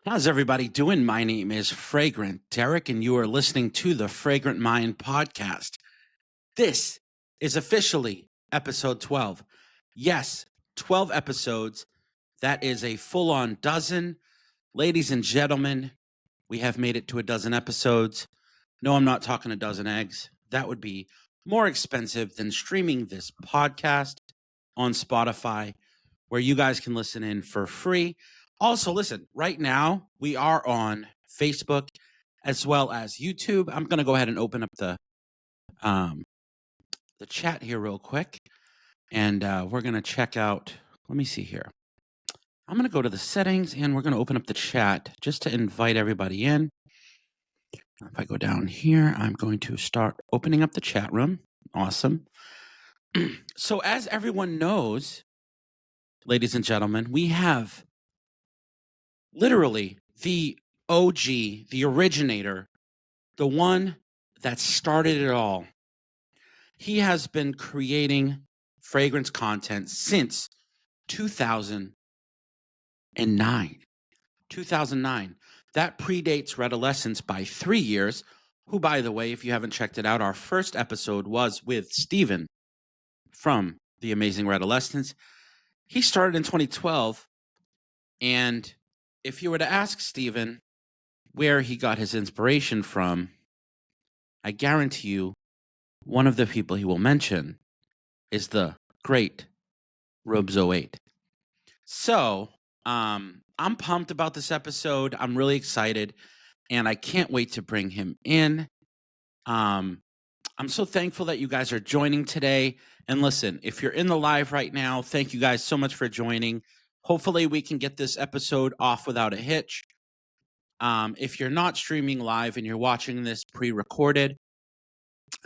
How's everybody doing? My name is Fragrant Derek, and you are listening to the Fragrant Mind podcast. This is officially episode 12. Yes, 12 episodes. That is a full-on dozen. Ladies and gentlemen, we have made it to a dozen episodes. No, I'm not talking a dozen eggs. That would be more expensive than streaming this podcast on Spotify, where you guys can listen in for free. Also, listen, right now we are on Facebook as well as YouTube. I'm going to go ahead and open up the chat here real quick, and we're going to check out. Let me see here. I'm going to go to the settings, and we're going to open up the chat just to invite everybody in. If I go down here, I'm going to start opening up the chat room. Awesome. So as everyone knows, ladies and gentlemen, we have literally the OG, the originator, the one that started it all. He has been creating fragrance content since 2009. 2009. That predates Redolescence by 3 years, who, by the way, if you haven't checked it out, our first episode was with Steven from The Amazing Redolescence. He started in 2012, and if you were to ask Steven where he got his inspiration from, I guarantee you one of the people he will mention is the great Robes08. So, I'm pumped about this episode. I'm really excited, and I can't wait to bring him in. I'm so thankful that you guys are joining today. And listen, if you're in the live right now, thank you guys so much for joining. Hopefully we can get this episode off without a hitch. If you're not streaming live and you're watching this pre-recorded,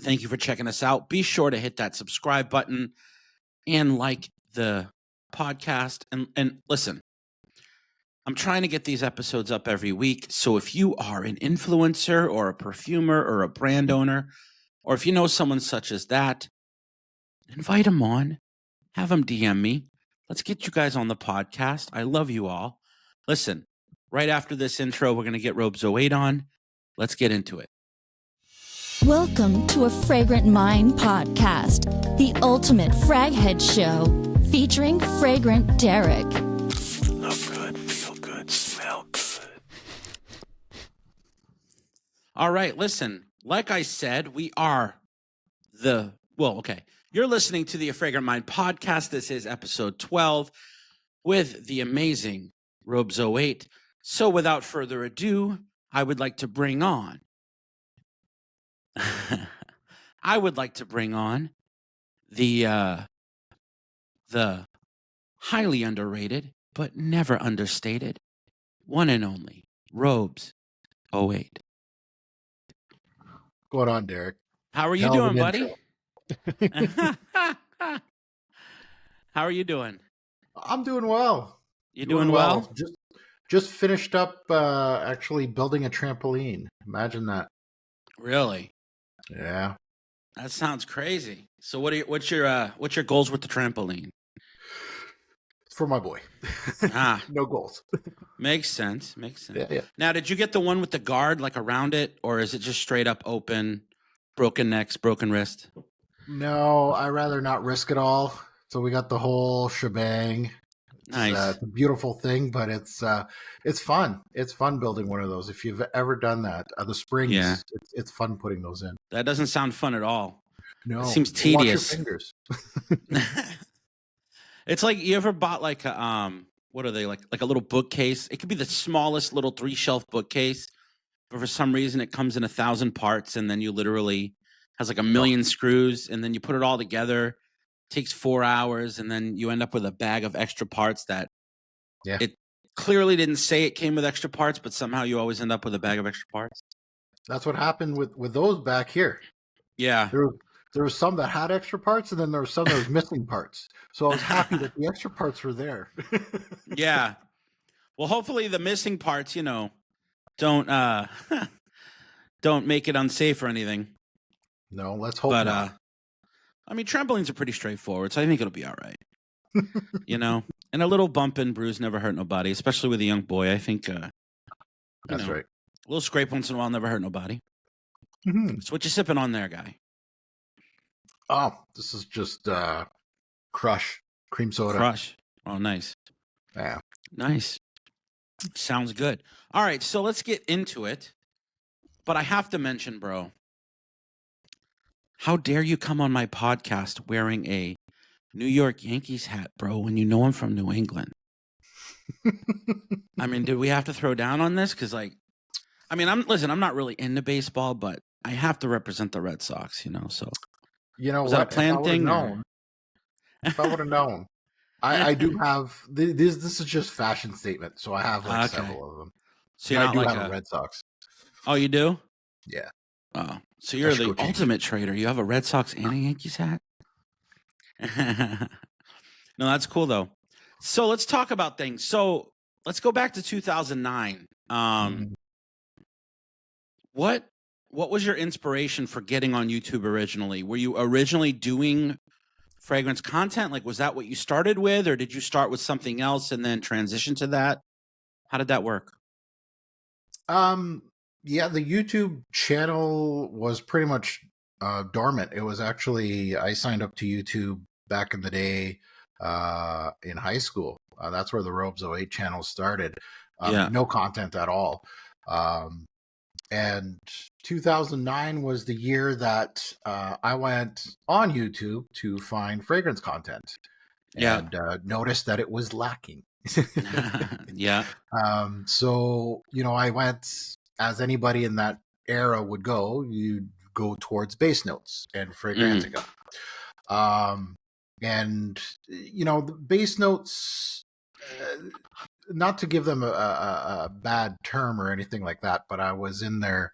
thank you for checking us out. Be sure to hit that subscribe button and like the podcast. And listen, I'm trying to get these episodes up every week. So if you are an influencer or a perfumer or a brand owner, or if you know someone such as that, invite them on. Have them DM me. Let's get you guys on the podcast. I love you all. Listen, right after this intro, we're going to get Robes08 on. Let's get into it. Welcome to A Fragrant Mind podcast, the ultimate fraghead show featuring Fragrant Derek. Look good, feel good, smell good. All right, listen, like I said, we are you're listening to the A Fragrant Mind podcast. This is episode 12 with the amazing Robes08. So without further ado, I would like to bring on the highly underrated but never understated one and only Robes08. What's going on, Derek? How are you Hell of doing, an buddy? How are you doing? I'm doing well. You doing well? Just finished up actually building a trampoline. Imagine that. Really? Yeah. That sounds crazy. So what's your goals with the trampoline? It's for my boy. No goals. Makes sense. Yeah. Now, did you get the one with the guard like around it, or is it just straight up open, broken necks, broken wrist? No, I'd rather not risk it all. So we got the whole shebang. Nice. It's a beautiful thing, but it's fun. It's fun building one of those. If you've ever done that, the springs, Yeah. it's fun putting those in. That doesn't sound fun at all. No, It seems wash your tedious. fingers. It's like, you ever bought like a what are they, like a little bookcase? It could be the smallest little 3-shelf bookcase, but for some reason it comes in 1,000 parts, and then you literally has like 1,000,000 screws, and then you put it all together. Takes 4 hours, and then you end up with a bag of extra parts that it clearly didn't say it came with extra parts, but somehow you always end up with a bag of extra parts. That's what happened with those back here. Yeah. There was some that had extra parts, and then there was some that was missing parts. So I was happy that the extra parts were there. Yeah. Well, hopefully the missing parts, don't don't make it unsafe or anything. No, let's hope not. I mean, trampolines are pretty straightforward, so I think it'll be all right. And a little bump and bruise never hurt nobody, especially with a young boy. I think That's right. A little scrape once in a while never hurt nobody. Mm-hmm. So what you sipping on there, guy? Oh, this is just Crush cream soda. Crush. Oh, nice. Yeah. Nice. Sounds good. All right, so let's get into it. But I have to mention, bro, how dare you come on my podcast wearing a New York Yankees hat, bro, when you know I'm from New England? I mean, did we have to throw down on this? Because, like, I mean, I'm not really into baseball, but I have to represent the Red Sox, So, You know was what? that a planned thing? If I would have known, I do have this. This is just fashion statement, so I have like several of them. So you're not I do like have a Red Sox. Oh, you do? Yeah. Oh, so you're the ultimate trader. You have a Red Sox and a Yankees hat? No, that's cool though. So let's talk about things. So let's go back to 2009. What was your inspiration for getting on YouTube originally? Were you originally doing fragrance content? Like, was that what you started with, or did you start with something else and then transition to that? How did that work? Yeah, the YouTube channel was pretty much dormant. It was actually, I signed up to YouTube back in the day in high school. That's where the Robes08 channel started. No content at all. And 2009 was the year that I went on YouTube to find fragrance content and noticed that it was lacking. Yeah. So, I went, as anybody in that era would go, you'd go towards base notes and Fragrantica. And, the base notes, not to give them a bad term or anything like that, but I was in their,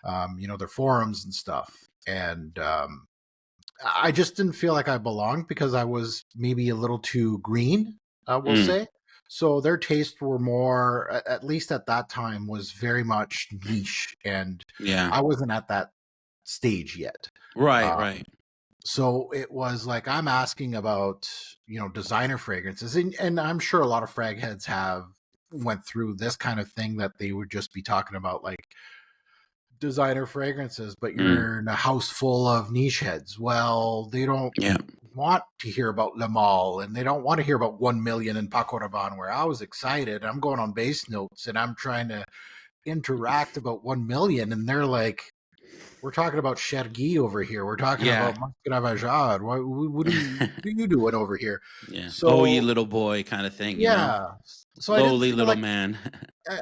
their forums and stuff. And I just didn't feel like I belonged because I was maybe a little too green, we'll say. So their tastes were more, at least at that time, was very much niche. And I wasn't at that stage yet. Right. So it was like, I'm asking about, designer fragrances. And I'm sure a lot of frag heads went through this kind of thing, that they would just be talking about like designer fragrances, but you're in a house full of niche heads. Well, they don't want to hear about Le Male, and they don't want to hear about 1 million in Paco Rabanne, where I was excited. I'm going on base notes and I'm trying to interact about 1 million. And they're like, we're talking about Chergui over here. We're talking about Mascaravajad. What are you doing over here? Yeah. So, you little boy kind of thing. Yeah. So lowly little man.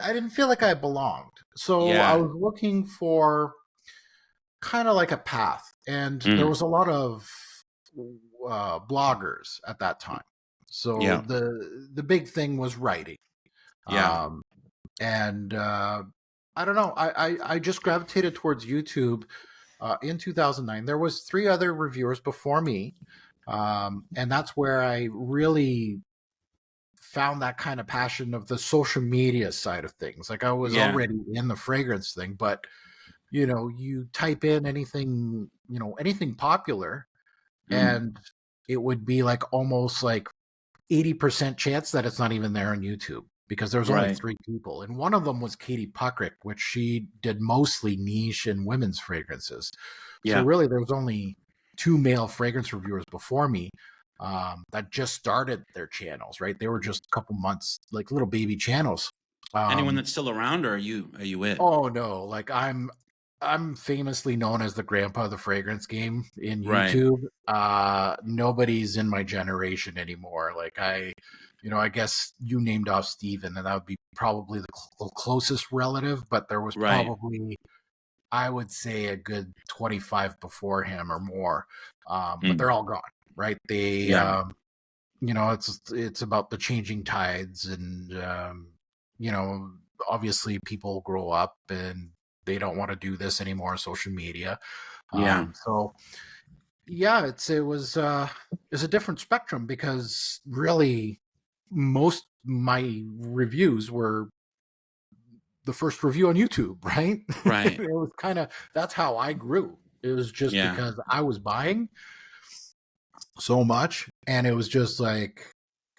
I didn't feel like I belonged. So I was looking for kind of like a path. And there was a lot of bloggers at that time. So the big thing was writing. And I don't know. I just gravitated towards YouTube in 2009. There was 3 other reviewers before me. And that's where I really found that kind of passion of the social media side of things. Like, I was already in the fragrance thing, but you type in anything, anything popular, and it would be like almost like 80% chance that it's not even there on YouTube, because there's only 3 people. And one of them was Katie Puckrick, which she did mostly niche and women's fragrances. So really there was only 2 male fragrance reviewers before me that just started their channels, right? They were just a couple months, like little baby channels. Anyone that's still around, or are you it? Oh no, like I'm famously known as the grandpa of the fragrance game in YouTube. Nobody's in my generation anymore. Like I guess you named off Steven, and that would be probably the closest relative, but there was probably, I would say, a good 25 before him or more. But they're all gone, right? They, it's about the changing tides, and, obviously people grow up and they don't want to do this anymore on social media. So it was a different spectrum, because really most my reviews were the first review on YouTube, right? It was kind of, that's how I grew. It was just because I was buying so much, and it was just like,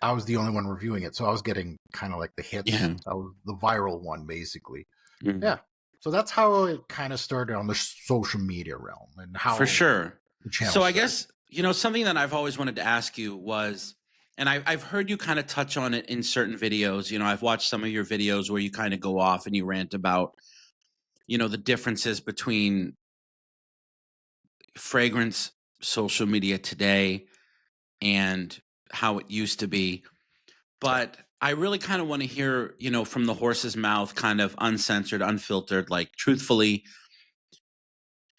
I was the only one reviewing it, so I was getting kind of like the hits. Yeah. I was the viral one, basically. Mm. Yeah. So that's how it kind of started on the social media realm and how For sure. the channel So I started. guess, something that I've always wanted to ask you was, and I've heard you kind of touch on it in certain videos. I've watched some of your videos where you kind of go off and you rant about, the differences between fragrance social media today and how it used to be. But I really kind of want to hear, from the horse's mouth, kind of uncensored, unfiltered, like truthfully,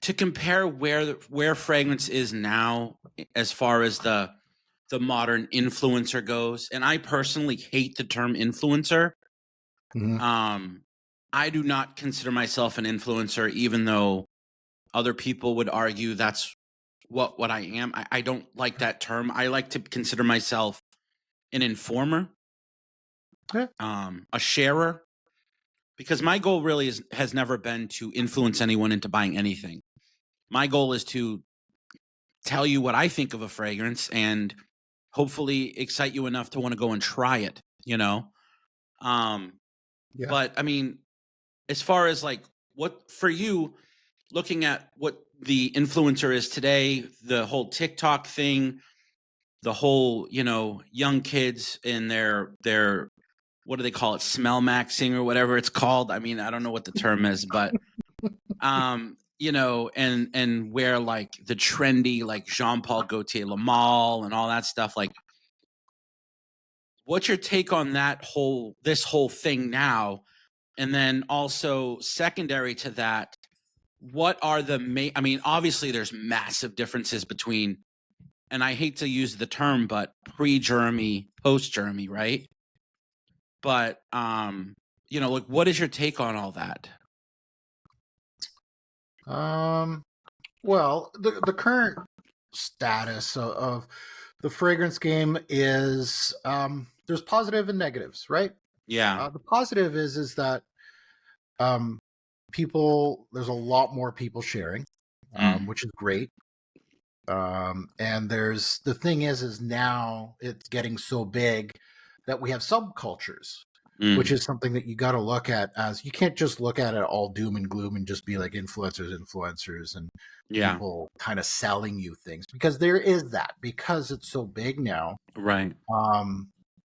to compare where fragrance is now as far as the modern influencer goes. And I personally hate the term influencer. Mhm. I do not consider myself an influencer, even though other people would argue that's what I am. I don't like that term. I like to consider myself an informer, Yeah. a sharer, because my goal really has never been to influence anyone into buying anything. My goal is to tell you what I think of a fragrance and hopefully excite you enough to want to go and try it, Yeah. But I mean, as far as like what for you, looking at what the influencer is today, the whole TikTok thing, the whole, young kids in their what do they call it, smell maxing or whatever it's called. I mean, I don't know what the term is, but and wear like the trendy like Jean-Paul Gaultier Lamal and all that stuff. Like, what's your take on this whole thing now? And then also secondary to that, what are the main? I mean, obviously there's massive differences between, and I hate to use the term, but pre-Jeremy, post-Jeremy, right? But like, what is your take on all that? Well, the current status of the fragrance game is there's positive and negatives, right? Yeah. The positive is that there's a lot more people sharing, which is great. And the thing is now it's getting so big that we have subcultures, which is something that you got to look at, as you can't just look at it all doom and gloom and just be like influencers and people kind of selling you things, because there is that, because it's so big now. Right.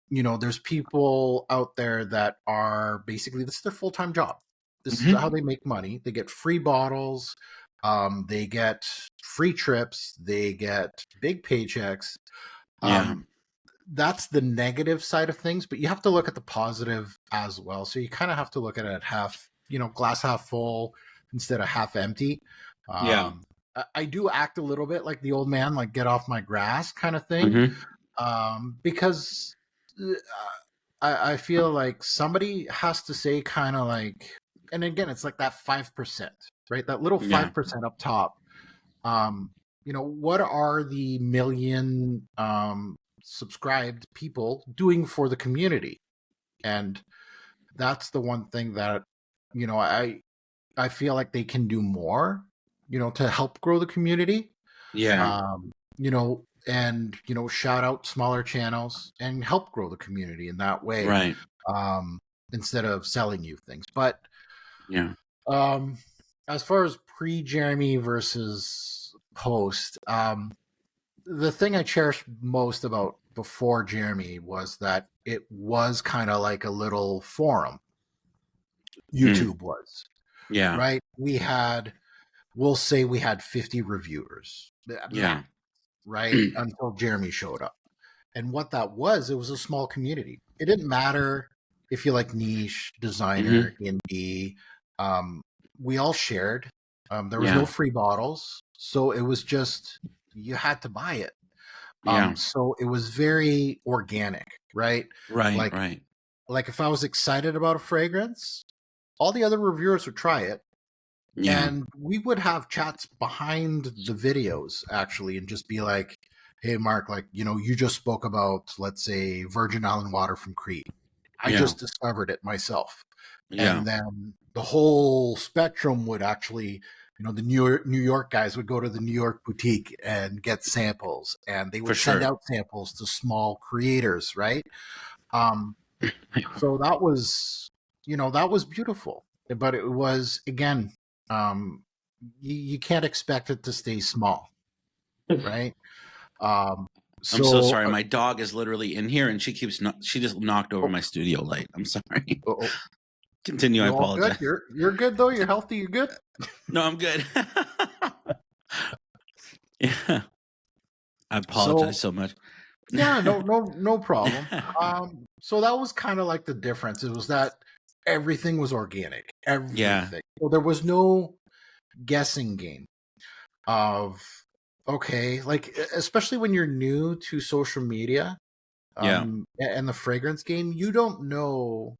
There's people out there that are basically, this is their full-time job. This is how they make money. They get free bottles. They get free trips. They get big paychecks. That's the negative side of things, but you have to look at the positive as well. So you kind of have to look at it half, glass half full instead of half empty. I do act a little bit like the old man, like get off my grass kind of thing, because I feel like somebody has to say kind of like, and again, it's like that 5%, right? That little 5% up top. What are the million subscribed people doing for the community? And that's the one thing that, I feel like they can do more, to help grow the community. And shout out smaller channels and help grow the community in that way. Right. Instead of selling you things. But as far as pre-Jeremy versus post, the thing I cherished most about before Jeremy was that it was kind of like a little forum. YouTube was. Right? We'll say we had 50 reviewers. Right? Until Jeremy showed up. And what that was, it was a small community. It didn't matter if you like niche, designer, indie. We all shared. There was no free bottles. So it was just, you had to buy it. So it was very organic, right? Right. Like if I was excited about a fragrance, all the other reviewers would try it. And we would have chats behind the videos, actually, and just be like, hey, Mark, like, you just spoke about, let's say, Virgin Island water from Crete. I just discovered it myself. And then the whole spectrum would actually the New York guys would go to the New York boutique and get samples, and they For would send sure. out samples to small creators, right? Um, so that was, that was beautiful, but it was, again, you can't expect it to stay small, right? I'm so So, sorry. My dog is literally in here, and she just knocked over my studio light. I'm sorry. Continue. I you're all good. apologize. You're good though. You're healthy. You're good. No, I'm good. Yeah. I apologize So so much. yeah, no problem. So that was kind of like the difference. It was that everything was organic, Yeah. everything. So there was no guessing game of, okay, like especially when you're new to social media, Yeah. and the fragrance game, you don't know.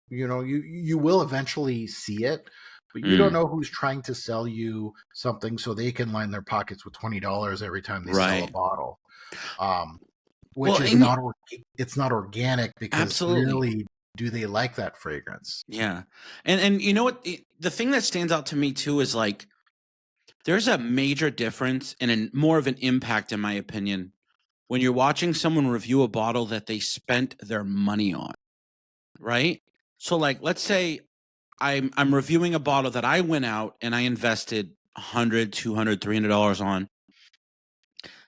You will eventually see it, but you don't know who's trying to sell you something so they can line their pockets with $20 every time they sell a Right. bottle. Which Well, is and it's not organic, because absolutely. really, do they like that fragrance? Yeah. And you know what? The thing that stands out to me too is like there's a major difference and more of an impact, in my opinion, when you're watching someone review a bottle that they spent their money on, right? So like let's say I'm reviewing a bottle that I went out and I invested $100, $200, $300 on,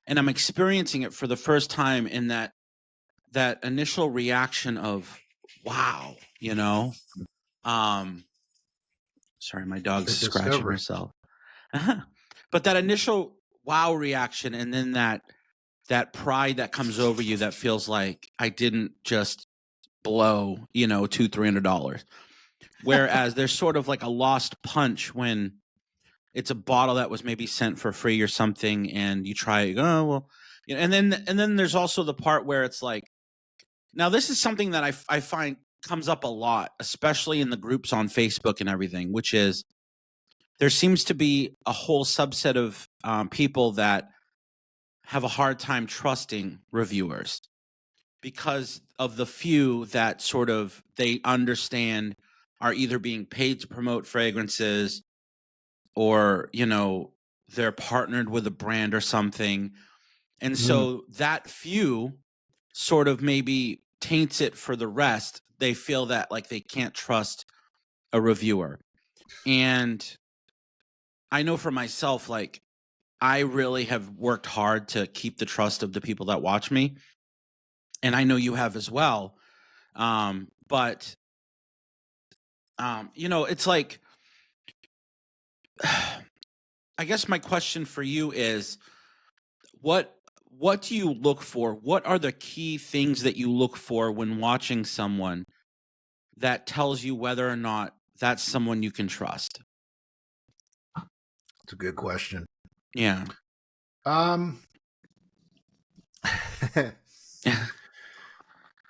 and I'm experiencing it for the first time in that initial reaction of wow, sorry, my dog's The scratching discovery. herself. But that initial wow reaction, and then that pride that comes over you that feels like I didn't just blow, $200-$300. Whereas there's sort of like a lost punch when it's a bottle that was maybe sent for free or something, and you try it, oh well, and then there's also the part where it's like, now this is something that I find comes up a lot, especially in the groups on Facebook and everything, which is there seems to be a whole subset of people that have a hard time trusting reviewers because of the few that sort of they understand are either being paid to promote fragrances, or they're partnered with a brand or something, and so that few sort of maybe taints it for the rest. They feel that like they can't trust a reviewer. And I know for myself, like I really have worked hard to keep the trust of the people that watch me, and I know you have as well. But it's like I guess my question for you is what do you look for? What are the key things that you look for when watching someone that tells you whether or not that's someone you can trust? It's a good question. Yeah.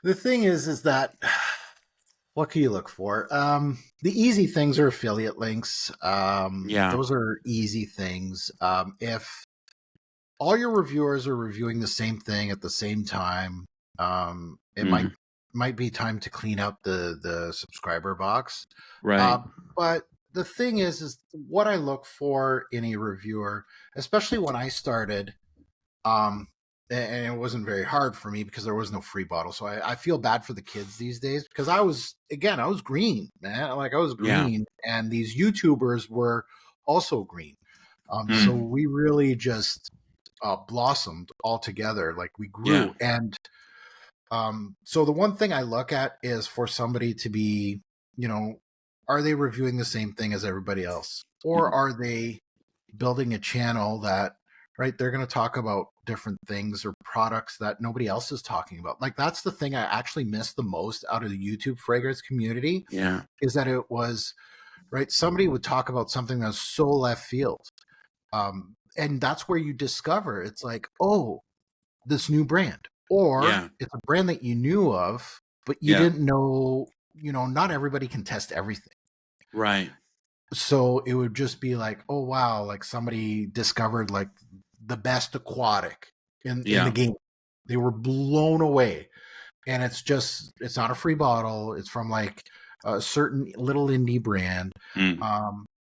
The thing is that what can you look for? The easy things are affiliate links. Yeah. Those are easy things. If all your reviewers are reviewing the same thing at the same time, it might be time to clean out the subscriber box. Right. But the thing is what I look for in a reviewer, especially when I started, and it wasn't very hard for me because there was no free bottle. So I feel bad for the kids these days, because I was green, man. Like I was green, and these YouTubers were also green. So we really just blossomed all together. Like we grew. And so the one thing I look at is for somebody to be, are they reviewing the same thing as everybody else? Or are they building a channel that, right, they're going to talk about different things or products that nobody else is talking about? Like that's the thing I actually miss the most out of the YouTube fragrance community. Yeah. Is that it was, right, somebody would talk about something that's so left field. And that's where you discover it's like, oh, this new brand, or it's a brand that you knew of, but you didn't know, not everybody can test everything. Right. So it would just be like, oh, wow, like somebody discovered like the best aquatic in the game. They were blown away. And it's not a free bottle. It's from like a certain little indie brand.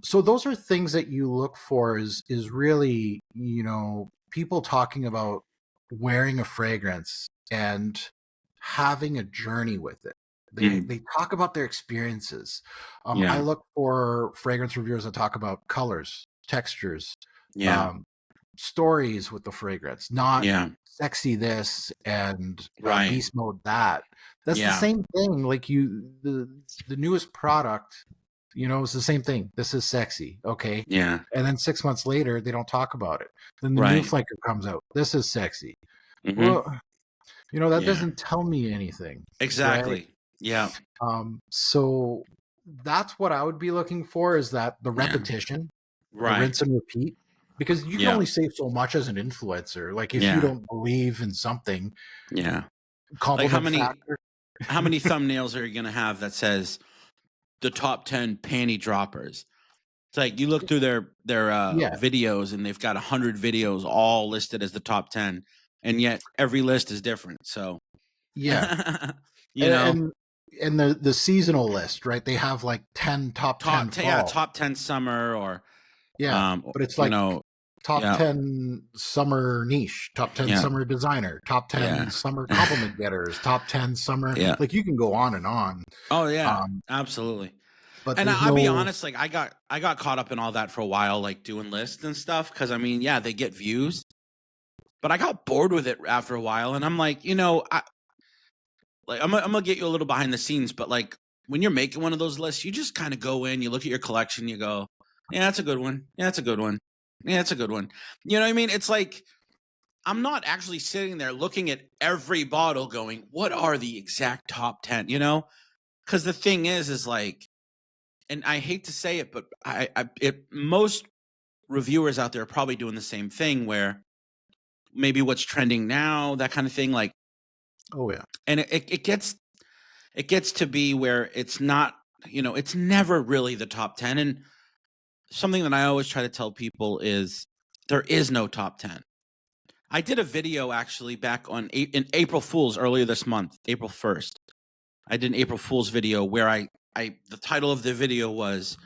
So those are things that you look for is really, people talking about wearing a fragrance and having a journey with it. Mm, They talk about their experiences. I yeah, look for fragrance reviewers that talk about colors, textures, yeah, um, stories with the fragrance, not yeah, sexy this and right, beast mode that. That's the yeah, same thing. Like the newest product, it's the same thing. This is sexy, okay. yeah, And then 6 months later, they don't talk about it. Then the new right, flanker comes out. This is sexy. mm-hmm, Well, that yeah, doesn't tell me anything, right? exactly, yeah, So that's what I would be looking for, is that the yeah, repetition, the rinse right, and repeat, because you can yeah, only say so much as an influencer. Like if you yeah, don't believe in something, yeah. Like compliment factor. how many thumbnails are you gonna have that says the top 10 panty droppers? It's like you look through their Yeah, videos and they've got 100 videos all listed as the top 10, and yet every list is different. So, yeah, you know, and the seasonal list, right? They have like 10 top 10 fall. top 10 summer or Yeah, but it's you like know, top yeah, 10 summer niche, top 10 yeah, summer designer, top 10 yeah, summer compliment getters, top 10 summer. yeah. Like you can go on and on. Oh yeah, Um, absolutely. but And there's I'll be no, honest, like I got caught up in all that for a while, like doing lists and stuff. Cause I mean, yeah, they get views, but I got bored with it after a while. And I'm like, I'm gonna get you a little behind the scenes, but like when you're making one of those lists, you just kind of go in, you look at your collection, you go, yeah, that's a good one. Yeah, that's a good one. Yeah, that's a good one. You know what I mean? It's like I'm not actually sitting there looking at every bottle going, what are the exact top 10, you know? Because the thing is like, and I hate to say it, but most reviewers out there are probably doing the same thing where maybe what's trending now, that kind of thing. Like, oh yeah, and it gets to be where it's not, it's never really the top 10. And something that I always try to tell people is there is no top 10. I did a video actually back on in April Fool's earlier this month, April 1st. I did an April Fool's video where the title of the video was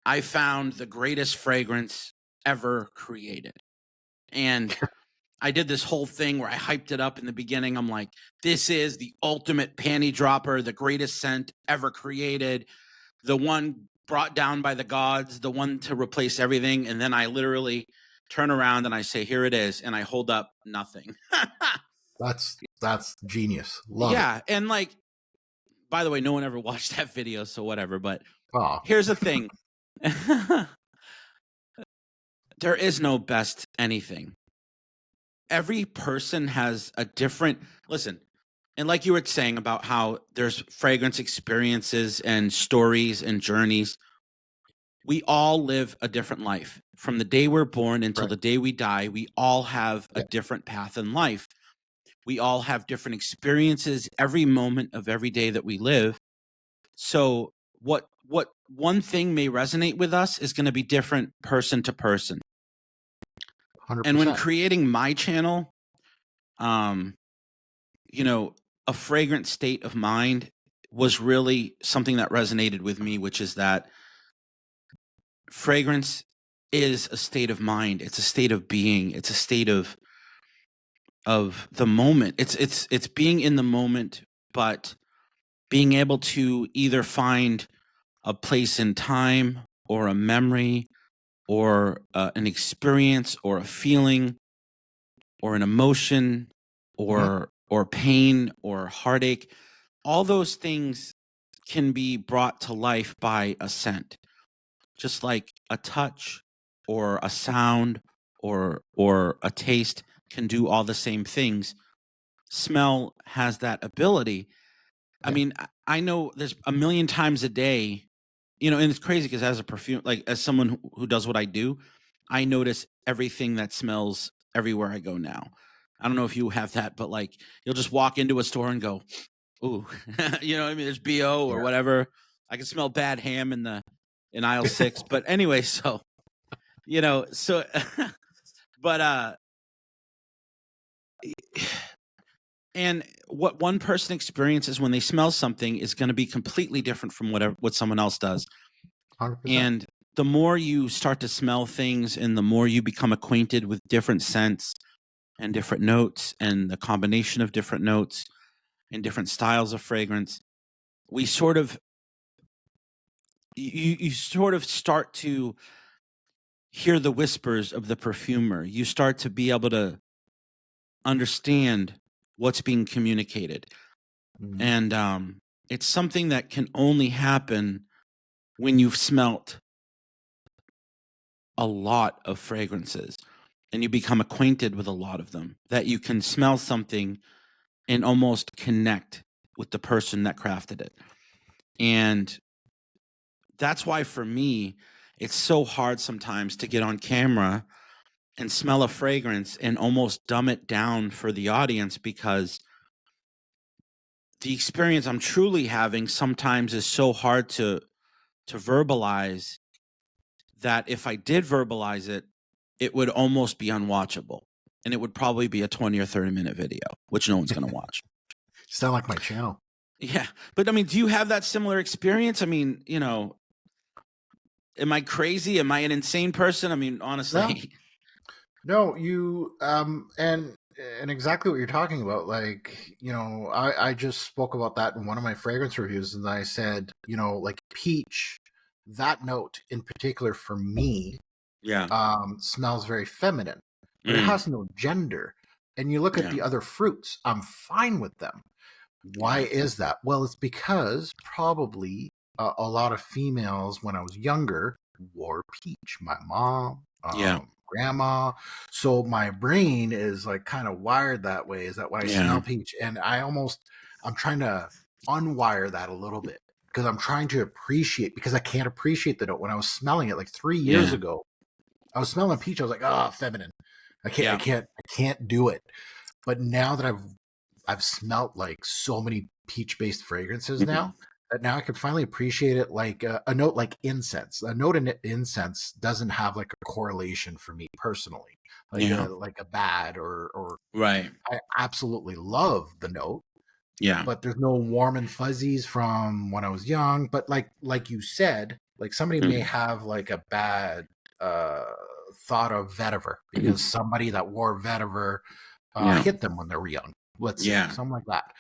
I found the greatest fragrance ever created. And I did this whole thing where I hyped it up in the beginning. I'm like, this is the ultimate panty dropper, the greatest scent ever created, the one brought down by the gods, the one to replace everything. And then I literally turn around and I say, here it is. And I hold up nothing. that's genius. Love it. Yeah. And like, by the way, no one ever watched that video, so whatever. But Oh, here's the thing. There is no best anything. Every person has a different listen. And like you were saying about how there's fragrance experiences and stories and journeys, we all live a different life. From the day we're born until right. the day we die, we all have a Yeah, different path in life. We all have different experiences every moment of every day that we live. So what one thing may resonate with us is going to be different person to person. And when 100%. creating my channel, um, a fragrant state of mind was really something that resonated with me, which is that fragrance is a state of mind. It's a state of being. It's a state of the moment. It's being in the moment, but being able to either find a place in time or a memory or an experience or a feeling or an emotion Mhm. or pain or heartache. All those things can be brought to life by a scent, just like a touch or a sound or a taste can do all the same things. Smell has that ability. I Yeah, mean, I know there's a million times a day, and it's crazy because as a perfume, like as someone who does what I do, I notice everything that smells everywhere I go now. I don't know if you have that, but like you'll just walk into a store and go, ooh, what I mean? There's BO or yeah. whatever. I can smell bad ham in aisle 6. But anyway, so, so, but, and what one person experiences when they smell something is going to be completely different from what someone else does. 100%. And the more you start to smell things and the more you become acquainted with different scents and different notes and the combination of different notes and different styles of fragrance, we sort of you sort of start to hear the whispers of the perfumer. You start to be able to understand what's being communicated. Mhm. And it's something that can only happen when you've smelt a lot of fragrances and you become acquainted with a lot of them, that you can smell something and almost connect with the person that crafted it. And that's why for me, it's so hard sometimes to get on camera and smell a fragrance and almost dumb it down for the audience, because the experience I'm truly having sometimes is so hard to verbalize, that if I did verbalize it, it would almost be unwatchable. And it would probably be a 20 or 30-minute video, which no one's going to watch. Sound like my channel. Yeah. But I mean, do you have that similar experience? I mean, am I crazy? Am I an insane person? I mean, honestly. No, you and exactly what you're talking about. Like, I just spoke about that in one of my fragrance reviews, and I said, like peach, that note in particular for me, Yeah. smells very feminine, but it Mm. has no gender. And you look at Yeah. the other fruits, I'm fine with them. Why Yeah. is that? Well, it's because probably a lot of females when I was younger wore peach. My mom, Yeah. grandma. So my brain is like kind of wired that way, is that when I Yeah. smell peach, and I'm trying to unwire that a little bit, because I'm trying to appreciate, because I can't appreciate the note. When I was smelling it like 3 years Yeah. ago, I was smelling peach. I was like, oh, feminine. I Yeah. can't do it. But now that I've smelt like so many peach-based fragrances Mhm. now, that now I can finally appreciate it. Like a note like incense. A note in incense doesn't have like a correlation for me personally, like Yeah. a bad or Right. I absolutely love the note, Yeah. but there's no warm and fuzzies from when I was young. But like you said, like somebody may Mhm. have like a bad thought of vetiver because somebody that wore vetiver Yeah. hit them when they were young, let's say, Yeah. something like that.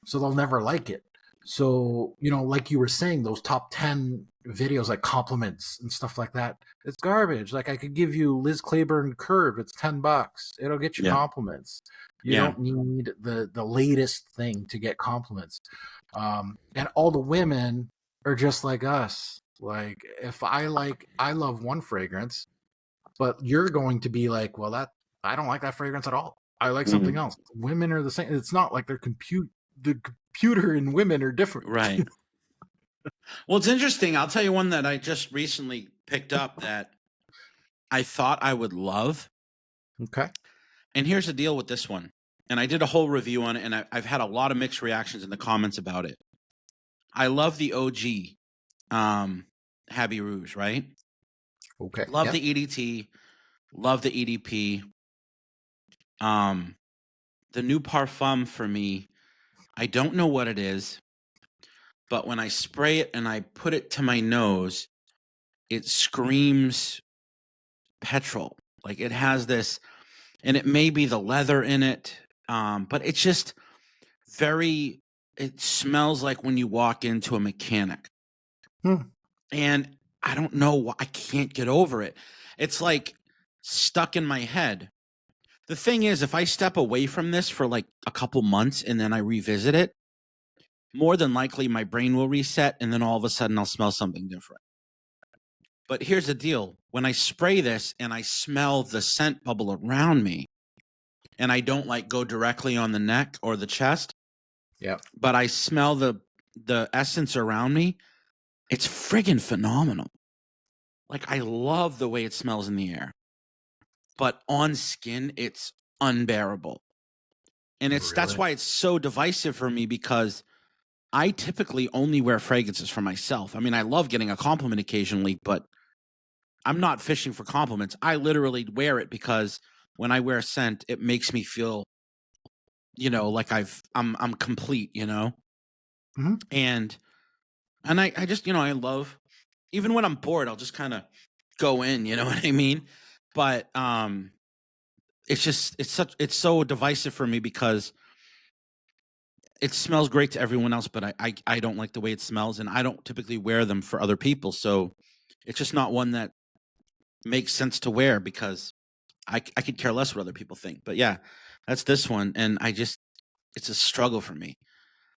So they'll never like it. So, like you were saying, those top 10 videos, like compliments and stuff like that, it's garbage. Like I could give you Liz Claiborne Curve, it's $10. It'll get you Yeah. compliments. You Yeah. don't need the latest thing to get compliments. And all the women are just like us. Like if I love one fragrance, but you're going to be like, well, I don't like that fragrance at all. I like something else. Women are the same. It's not like the computer and women are different. Right. Well, it's interesting. I'll tell you one that I just recently picked up that I thought I would love. Okay. And here's the deal with this one. And I did a whole review on it, and I've had a lot of mixed reactions in the comments about it. I love the OG Happy Rouge, right? Okay. Love Yep. the EDT, love the EDP. The new parfum for me, I don't know what it is, but when I spray it and I put it to my nose, it screams petrol. Like it has this, and it may be the leather in it, but it's just it smells like when you walk into a mechanic. And I don't know why, I can't get over it. It's like stuck in my head. The thing is, if I step away from this for like a couple months and then I revisit it, more than likely my brain will reset and then all of a sudden I'll smell something different. But here's the deal. When I spray this and I smell the scent bubble around me, and I don't like go directly on the neck or the chest, Yeah. but I smell the essence around me, it's friggin' phenomenal. Like I love the way it smells in the air. But on skin, it's unbearable. And that's why it's so divisive for me, because I typically only wear fragrances for myself. I mean, I love getting a compliment occasionally, but I'm not fishing for compliments. I literally wear it because when I wear a scent, it makes me feel, like I'm complete, Mhm. And I just, I love even when I'm bored, I'll just kind of go in, you know what I mean? But it's so divisive for me because it smells great to everyone else, but I don't like the way it smells, and I don't typically wear them for other people. So it's just not one that makes sense to wear because I could care less what other people think. But yeah, that's this one, and it's a struggle for me.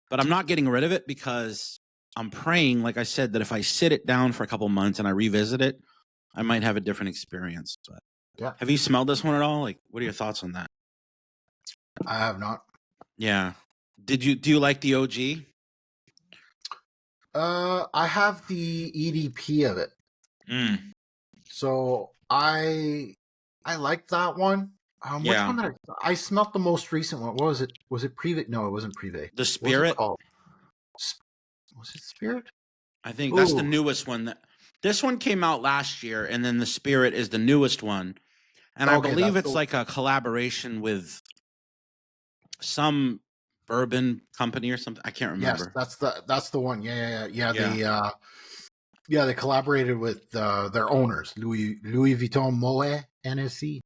But I'm not getting rid of it because I'm praying, like I said, that if I sit it down for a couple months and I revisit it, I might have a different experience. But Yeah. have you smelled this one at all? Like, what are your thoughts on that? I have not. Yeah. Do you like the OG? I have the EDP of it. So I like that one. Which Yeah. one did I smelled the most recent one? What was it? Was it Privé? No, it wasn't Privé. The Spirit? What was it called? Was it Spirit? I think that's the Ooh. newest one. This one came out last year, and then the Spirit is the newest one. And I Okay, believe that's it's like a collaboration with some bourbon company or something. I can't Yes, remember. that's the one. Yeah. They collaborated with their owners, Louis Vuitton Moet NSC.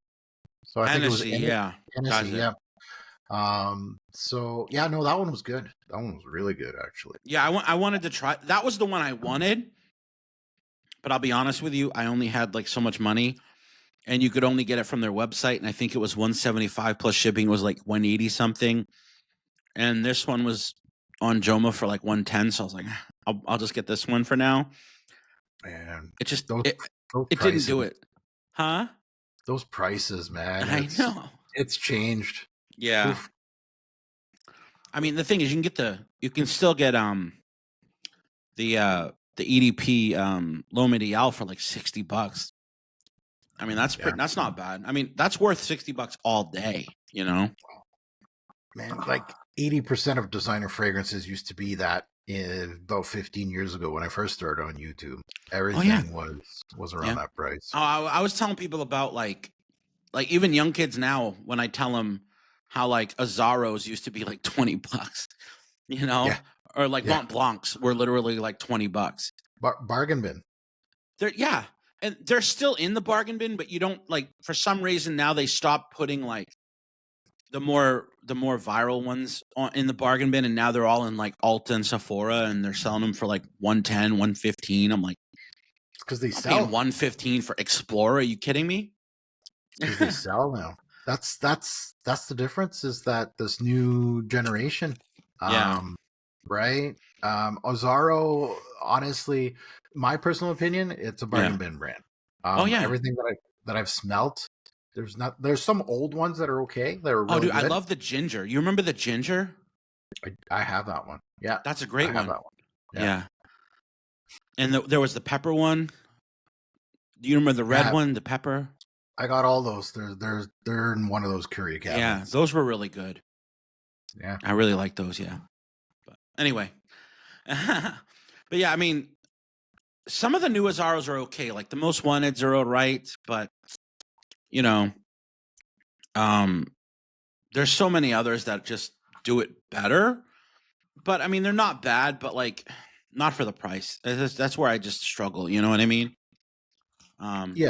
So I think it was Hennessy, yeah. NSC, yeah. So yeah, no, that one was good. That one was really good, actually. Yeah, I wanted to try. That was the one I wanted. But I'll be honest with you, I only had like so much money, and you could only get it from their website, and I think it was $175 plus shipping was like $180 something. And this one was on Joma for like $110, so I was like, I'll just get this one for now. Man, It just those it prices, didn't do it. Huh? Those prices, man. I know. It's changed. Yeah. Oof. I mean, the thing is you can still get the EDP Low Medial for like $60. I mean, that's not bad. I mean, that's worth $60 all day, you know? Man, like 80% of designer fragrances used to be that about 15 years ago when I first started on YouTube. Everything was around that price. Oh, I was telling people about like even young kids now when I tell them how like Azzaros used to be like $20, you know, or like Mont Blancs were literally like $20. Bargain bin. And they're still in the bargain bin, but you don't like for some reason now they stopped putting like the more viral ones in the bargain bin, and now they're all in like Ulta and Sephora, and they're selling them for like $110, $115. I'm like, because they sell $115 for Explorer. Are you kidding me? Because they sell now. That's the difference. Is that this new generation? Right. Azzaro, honestly, my personal opinion, it's a bargain bin brand. Everything that I've smelt. There's some old ones that are okay. That are really good. I love the ginger. You remember the ginger? I have that one. Yeah, that's a great one. I have that one. Yeah. And there was the pepper one. Do you remember the red one, the pepper? I got all those. They're in one of those courier cabinets. Yeah, those were really good. Yeah, I really like those. Yeah. But anyway, but yeah, I mean, some of the new Azzaros are okay. Like the Most Wanteds are all right, but you know, there's so many others that just do it better. But I mean, they're not bad, but like not for the price. That's where I just struggle. You know what I mean?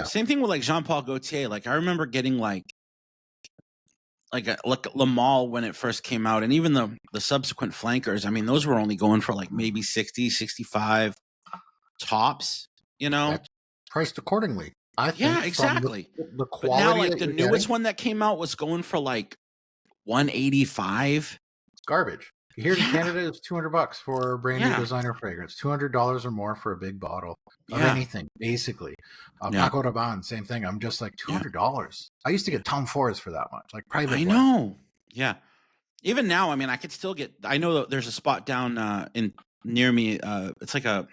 Same thing with like Jean Paul Gaultier. Like I remember getting like Le Male when it first came out, and even the subsequent flankers. I mean, those were only going for like maybe 60, 65 tops. You know, that's priced accordingly. I think. Yeah, exactly. The quality. But now, like the newest one that came out was going for like $185. Garbage. Here in Canada, it's $200 for a brand new designer fragrance. $200 or more for a big bottle of anything, basically. Paco Rabanne, same thing. I'm just like $200. I used to get Tom Fords for that much, like private. I know. Yeah. Even now, I mean, I could still get. I know that there's a spot down near me. It's like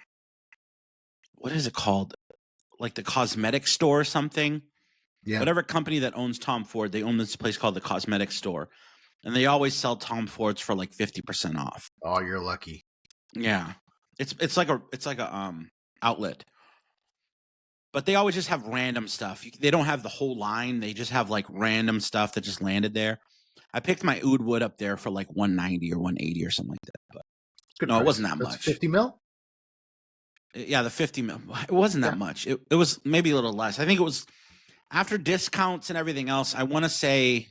what is it called? Like the cosmetic store or something. Yeah. Whatever company that owns Tom Ford, they own this place called the Cosmetic Store. And they always sell Tom Fords for like 50% off. Oh, you're lucky. Yeah. It's like a outlet. But they always just have random stuff. They don't have the whole line. They just have like random stuff that just landed there. I picked my Oud Wood up there for like $190 or $180 or something like that. But good no, price. It wasn't that That's much. 50 mil? Yeah, the 50 mil. It wasn't that much. It was maybe a little less. I think it was after discounts and everything else. I want to say,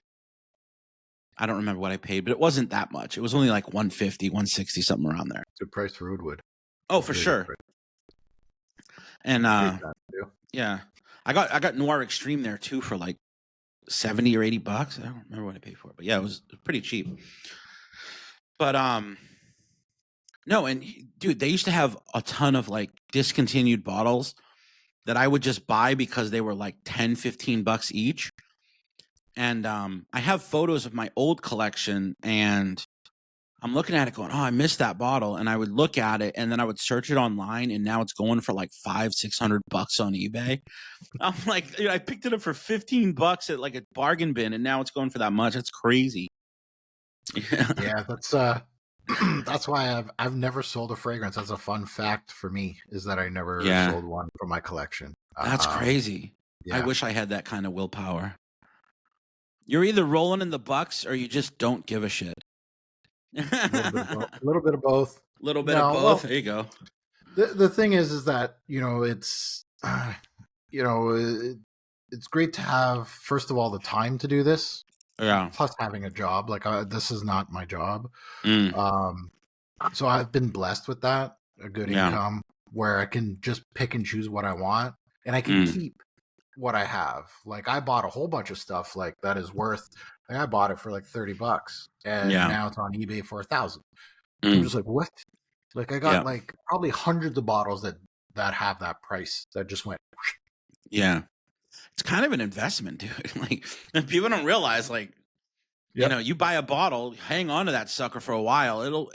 I don't remember what I paid, but it wasn't that much. It was only like 150, 160, something around there. Good price for woodwood. Oh, for sure. And yeah, I got Noir Extreme there too for like 70 or 80 bucks. I don't remember what I paid for it, but yeah, it was pretty cheap. But no, and dude, they used to have a ton of like discontinued bottles that I would just buy because they were like 10, 15 bucks each. And I have photos of my old collection, and I'm looking at it going, oh, I missed that bottle. And I would look at it, and then I would search it online, and now it's going for like $500-600 on eBay. I'm like, dude, I picked it up for 15 bucks at like a bargain bin, and now it's going for that much. That's crazy. Yeah, that's why I've never sold a fragrance. That's a fun fact for me, is that I never sold one from my collection. That's crazy. Yeah. I wish I had that kind of willpower. You're either rolling in the bucks or you just don't give a shit. A little bit of both. Little bit of both. Well, there you go. The thing is that, it's it's great to have, first of all, the time to do this. Yeah. Plus having a job. Like, this is not my job. So I've been blessed with that, a good income where I can just pick and choose what I want, and I can keep what I have. Like, I bought a whole bunch of stuff like that is worth, like, I bought it for like $30 and now it's on eBay for $1,000. I'm just like, what? Like, I got like probably hundreds of bottles that have that price that just went. Yeah. It's kind of an investment, dude. Like, people don't realize, like, you buy a bottle, hang on to that sucker for a while.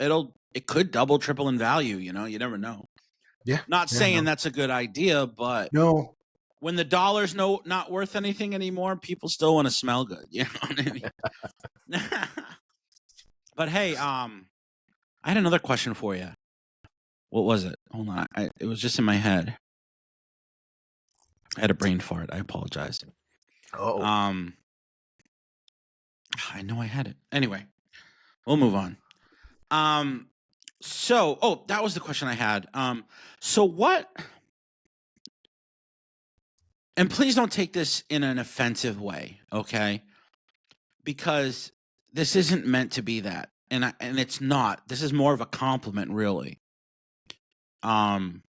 It could double, triple in value. You never know. Yeah. Not saying that's a good idea, but no. When the dollar's not worth anything anymore, people still want to smell good. You know what I mean? But hey, I had another question for you. What was it? Hold on. It was just in my head. I had a brain fart. I apologize. Oh. I know I had it. Anyway, we'll move on. So that was the question I had. So what? And please don't take this in an offensive way, okay? Because this isn't meant to be that, and it's not. This is more of a compliment, really. Being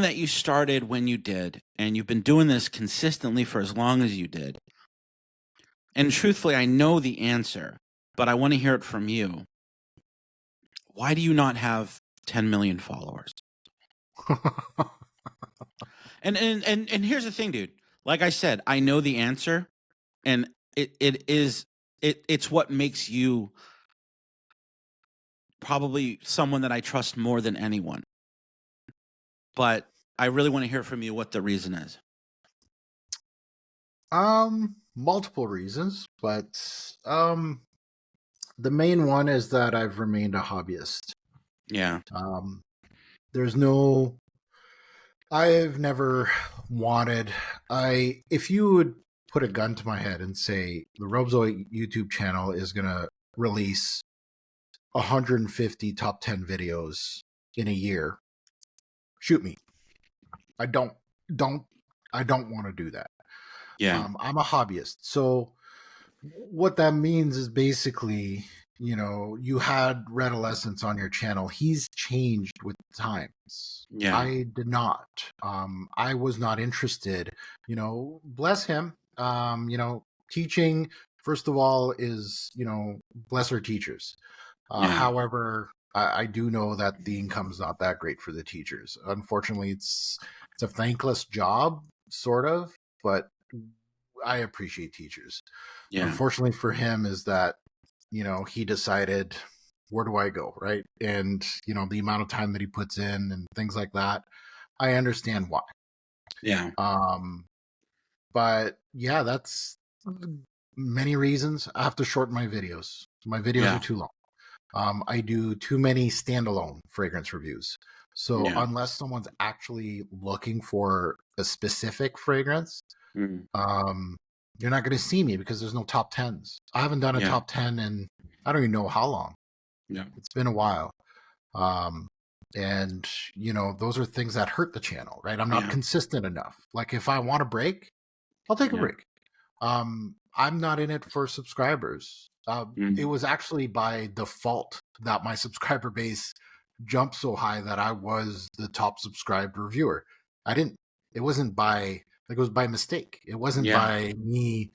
that you started when you did, and you've been doing this consistently for as long as you did, and truthfully, I know the answer, but I want to hear it from you. Why do you not have 10 million followers? And here's the thing, dude. Like I said, I know the answer, and it's what makes you probably someone that I trust more than anyone. But I really want to hear from you what the reason is. Multiple reasons, but the main one is that I've remained a hobbyist. Yeah. I've never wanted, if you would put a gun to my head and say the Robes08 YouTube channel is going to release 150 top 10 videos in a year, shoot me. I don't want to do that. Yeah. I'm a hobbyist. So what that means is basically, you had Redolescence on your channel. He's changed with times. Yeah. I did not. I was not interested. Bless him. Teaching, first of all, is, bless our teachers. However, I do know that the income's not that great for the teachers. Unfortunately, it's a thankless job, sort of, but I appreciate teachers. Yeah. Unfortunately for him is that, he decided, where do I go, right? And, the amount of time that he puts in and things like that, I understand why. Yeah. But yeah, that's many reasons. I have to shorten my videos. My videos are too long. I do too many standalone fragrance reviews. So unless someone's actually looking for a specific fragrance, you're not going to see me because there's no top 10s. I haven't done a top 10 in, I don't even know how long. Yeah. It's been a while. And, those are things that hurt the channel, right? I'm not Yeah. consistent enough. Like if I want a break, I'll take a Yeah. break. I'm not in it for subscribers. It was actually by default that my subscriber base jumped so high that I was the top subscribed reviewer. It wasn't by, like, it was by mistake. It wasn't Yeah. by me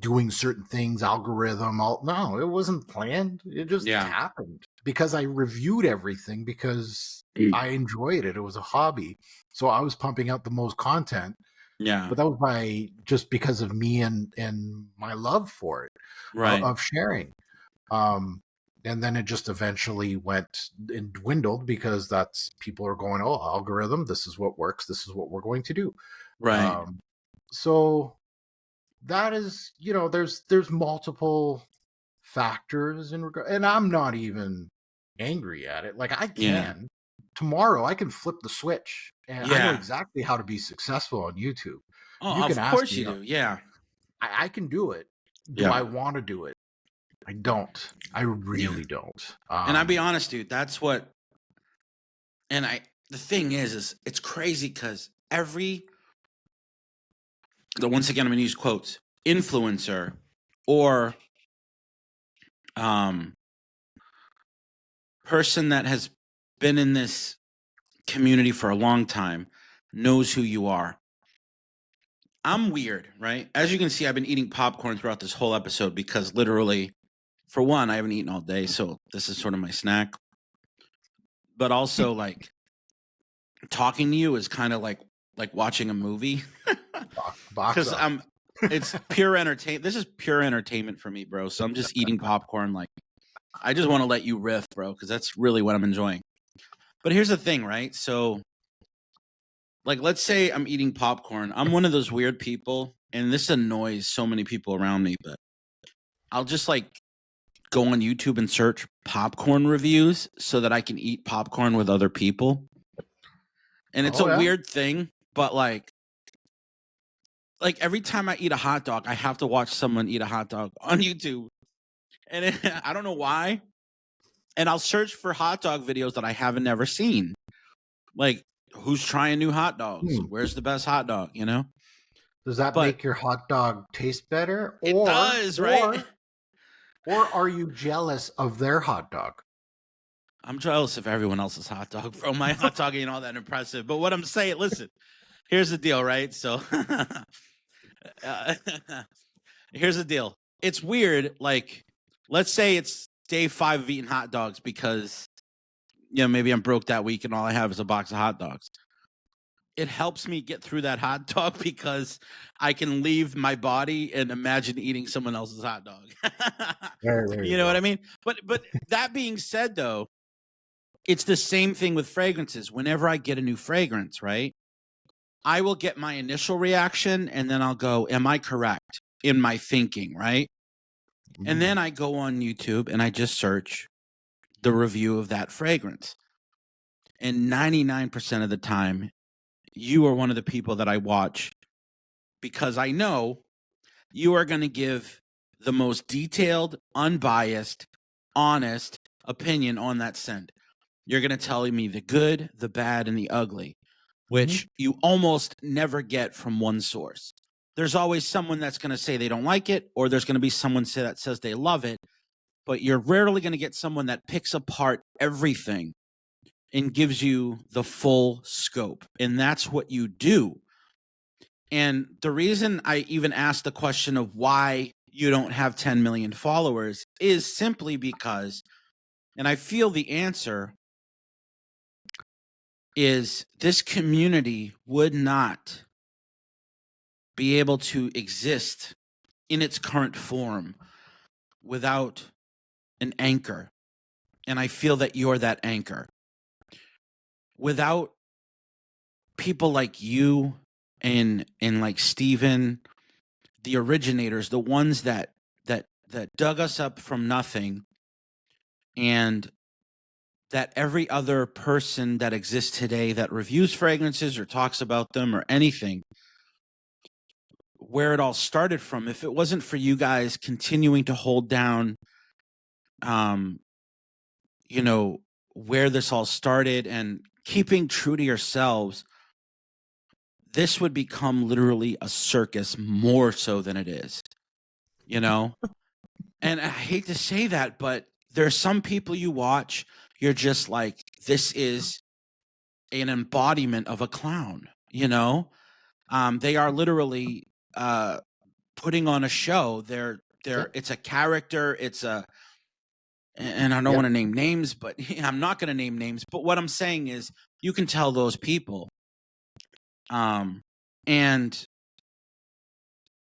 doing certain things, algorithm. No, it wasn't planned. It just Yeah. happened because I reviewed everything because I enjoyed it. It was a hobby. So I was pumping out the most content, Yeah. but that was just because of me and my love for it, Right. of sharing. And then it just eventually went and dwindled because that's people are going, oh, algorithm, this is what works. This is what we're going to do. Right. So that is, there's multiple factors in regard, and I'm not even angry at it. Like tomorrow I can flip the switch and I know exactly how to be successful on YouTube. Oh, You can of ask course me, you do. Yeah. I can do it. Do Yeah. I want to do it? I don't. I really don't. And I'll be honest, dude, that's what, and the thing is it's crazy because once again, I'm going to use quotes, influencer or person that has been in this community for a long time knows who you are. I'm weird, right? As you can see, I've been eating popcorn throughout this whole episode because literally, for one, I haven't eaten all day, so this is sort of my snack. But also, like, talking to you is kind of like watching a movie. Because it's pure entertainment. This is pure entertainment for me, bro. So I'm just eating popcorn. Like, I just want to let you riff, bro, because that's really what I'm enjoying. But here's the thing, right? So, like, let's say I'm eating popcorn. I'm one of those weird people, and this annoys so many people around me, but I'll just like go on YouTube and search popcorn reviews so that I can eat popcorn with other people. And it's a weird thing, but like every time I eat a hot dog, I have to watch someone eat a hot dog on YouTube. And I don't know why. And I'll search for hot dog videos that I haven't never seen. Like, who's trying new hot dogs? Where's the best hot dog, Does that make your hot dog taste better? It does, right? Or are you jealous of their hot dog? I'm jealous of everyone else's hot dog, bro. My hot dog ain't all that impressive. But what I'm saying, listen, here's the deal, right? So here's the deal. It's weird. Like, let's say it's day 5 of eating hot dogs because, maybe I'm broke that week and all I have is a box of hot dogs. It helps me get through that hot dog because I can leave my body and imagine eating someone else's hot dog. You know what I mean? But that being said, though, it's the same thing with fragrances. Whenever I get a new fragrance, right, I will get my initial reaction and then I'll go, am I correct in my thinking, right? And then I go on YouTube and I just search the review of that fragrance. And 99% of the time, you are one of the people that I watch because I know you are going to give the most detailed, unbiased, honest opinion on that scent. You're going to tell me the good, the bad, and the ugly, which you almost never get from one source. There's always someone that's going to say they don't like it, or there's going to be someone that says they love it, but you're rarely going to get someone that picks apart everything and gives you the full scope. And that's what you do. And the reason I even asked the question of why you don't have 10 million followers is simply because, and I feel the answer is, this community would not be able to exist in its current form without an anchor. And I feel that you're that anchor. Without people like you and like Steven, the originators, the ones that dug us up from nothing, and that every other person that exists today that reviews fragrances or talks about them or anything, where it all started from, if it wasn't for you guys continuing to hold down where this all started and keeping true to yourselves, this would become literally a circus more so than it is, you know? And I hate to say that, but there's some people you watch, you're just like, this is an embodiment of a clown, you know? They are literally putting on a show. It's a character, and I don't want to name names, but I'm not going to name names. But what I'm saying is, you can tell those people. And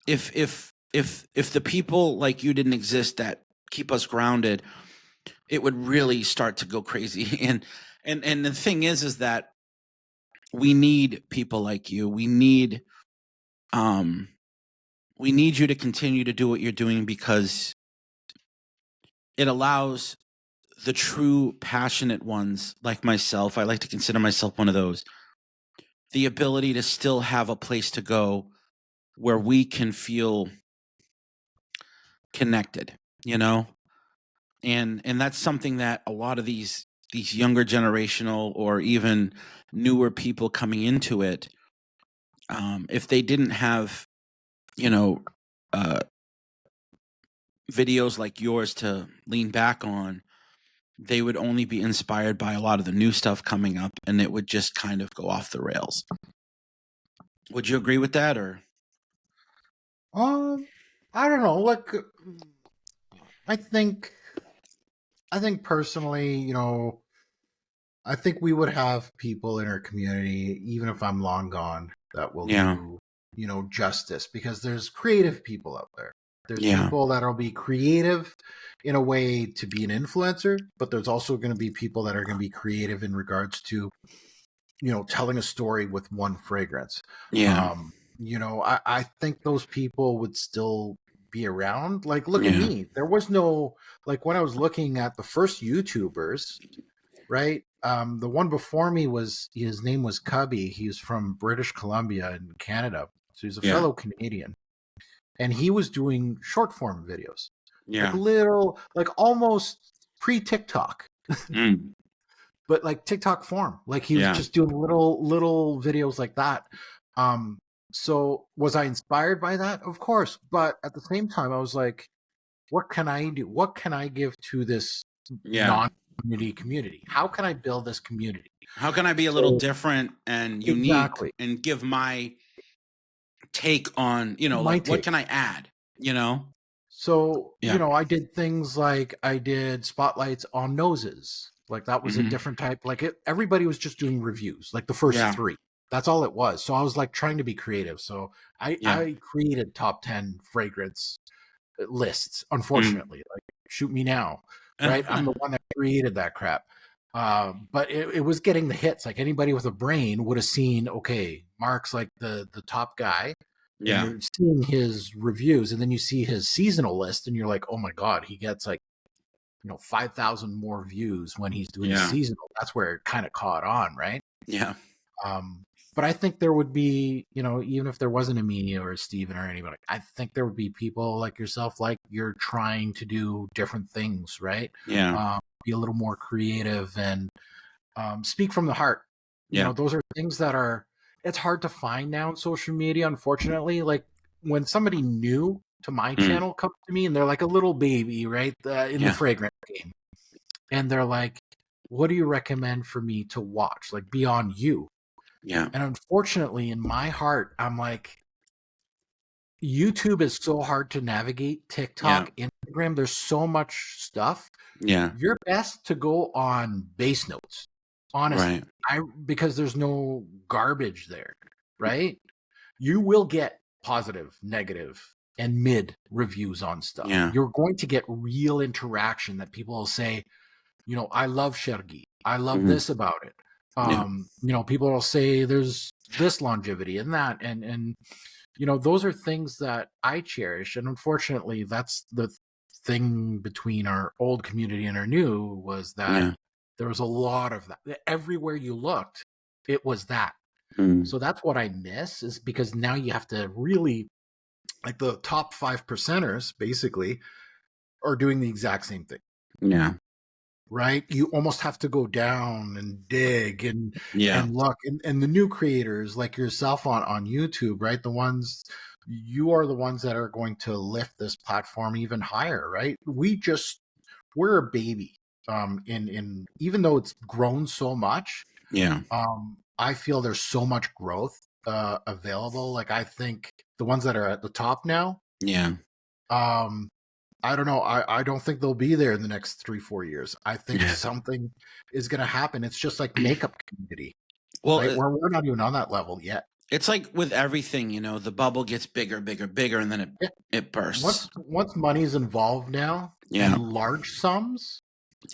if the people like you didn't exist that keep us grounded, it would really start to go crazy. And the thing is that we need people like you. We need you to continue to do what you're doing, because it allows the true passionate ones like myself, I like to consider myself one of those, the ability to still have a place to go where we can feel connected, you know? And that's something that a lot of these younger generational or even newer people coming into it, if they didn't have, videos like yours to lean back on, they would only be inspired by a lot of the new stuff coming up, and it would just kind of go off the rails. Would you agree with that, or? I don't know. Like, I think personally, I think we would have people in our community, even if I'm long gone, that will do, justice, because there's creative people out there. There's people that'll be creative in a way to be an influencer, but there's also going to be people that are going to be creative in regards to, telling a story with one fragrance. I think those people would still be around. Like, look at me. There was no, like, when I was looking at the first YouTubers, right? The one before me his name was Cubby. He's from British Columbia in Canada. So he's a fellow Canadian. And he was doing short form videos. Like little, like almost pre-TikTok. But like TikTok form. Like he was just doing little videos like that. So was I inspired by that? Of course. But at the same time, I was like, what can I do? What can I give to this non-community community? How can I build this community? How can I be a little different and unique and give my take on, what can I add, So, I did things like I did spotlights on noses. Like that was a different type. Like everybody was just doing reviews, like the first 3. That's all it was. So I was like trying to be creative. So I created top 10 fragrance lists, unfortunately. Like, shoot me now, right? I'm the one that created that crap. But it was getting the hits. Like anybody with a brain would have seen, okay, Mark's like the top guy. Yeah. You're seeing his reviews, and then you see his seasonal list, and you're like, oh my God, he gets like, 5,000 more views when he's doing seasonal. That's where it kind of caught on, right? Yeah. But I think there would be, even if there wasn't a Amelia or a Steven or anybody, I think there would be people like yourself, like you're trying to do different things, right? Yeah. Be a little more creative and speak from the heart. Those are things that it's hard to find now on social media, unfortunately. Like when somebody new to my channel comes to me and they're like a little baby, right? In the fragrance game. And they're like, what do you recommend for me to watch? Like beyond you. Yeah. And unfortunately, in my heart, I'm like, YouTube is so hard to navigate. TikTok, Instagram, there's so much stuff. Yeah. You're best to go on base notes, honestly. Right. Because there's no garbage there, right? You will get positive, negative, and mid reviews on stuff. Yeah. You're going to get real interaction that people will say, I love Shergi. I love this about it. People will say there's this longevity and that, and those are things that I cherish. And unfortunately, that's the thing between our old community and our new, was that there was a lot of that. Everywhere you looked, it was that. So that's what I miss, is because now you have to really, like the top 5%ers basically are doing the exact same thing. Yeah. right? You almost have to go down and dig and Yeah. look. And the new creators like yourself on YouTube, right? You are the ones that are going to lift this platform even higher, right? We're a baby. In even though it's grown so much, Yeah. I feel there's so much growth available. Like I think the ones that are at the top now, Yeah. um, I don't know. I don't think they'll be there in the next 3-4 years. I think Yeah. something is going to happen. It's just like makeup community, Well, right? We're not even on that level yet. it's like with everything, the bubble gets bigger, bigger, bigger, and then Yeah. it bursts. Once money's involved now, Yeah. and large sums,